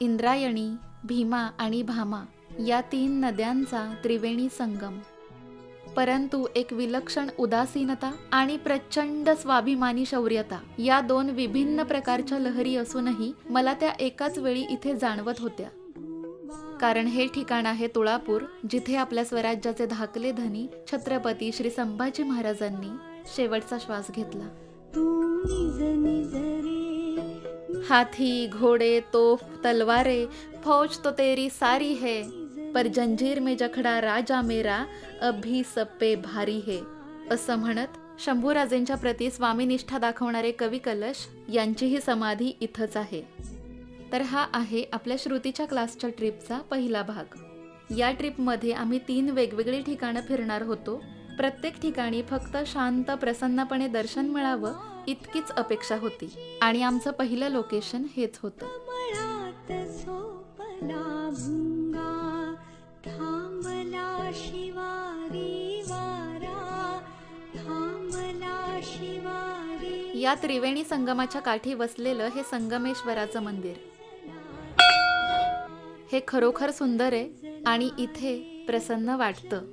इंद्रायणी, भीमा आणि भामा या 3 नद्यांचा त्रिवेणी संगम. परंतु एक विलक्षण उदासीनता आणि प्रचंड स्वाभिमानी शौर्यता या 2 विभिन्न प्रकारच्या लहरी असूनही मला त्या एकाच वेळी इथे जाणवत होत्या. कारण हे ठिकाण आहे तुळापूर, जिथे आपल्या स्वराज्याचे धाकले धनी छत्रपती श्री संभाजी महाराजांनी शेवटचा श्वास घेतला. हाथी, घोडे, तोफ, तलवारे, फौज तो तेरी सारी है, पर जंजीर में जखडा राजा मेरा, अभी सब पे भारी है, असं म्हणत शंभूराजेंच्या प्रती स्वामीनिष्ठा दाखवणारे कवी कलश यांचीही समाधी इथंच आहे. तर हा आहे आपल्या श्रुतीच्या क्लासच्या ट्रिपचा पहिला भाग. या ट्रिपमध्ये आम्ही 3 वेगवेगळी ठिकाणं फिरणार होतो. प्रत्येक ठिकाणी फक्त शांत प्रसन्नपणे दर्शन मिळावं इतकीच अपेक्षा होती आणि आमचं पहिलं लोकेशन हेच होतं. या त्रिवेणी संगमाच्या काठी वसलेलं हे संगमेश्वराचं मंदिर हे खरोखर सुंदर आहे आणि इथे प्रसन्न वाटतं.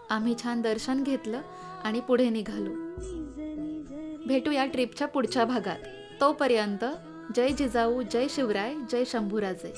आम्ही छान दर्शन घेतलं आणि पुढे निघालो. भेटूया ट्रिपच्या पुढच्या भागात. तोपर्यंत जय जिजाऊ, जय शिवराय, जय शंभूराजे.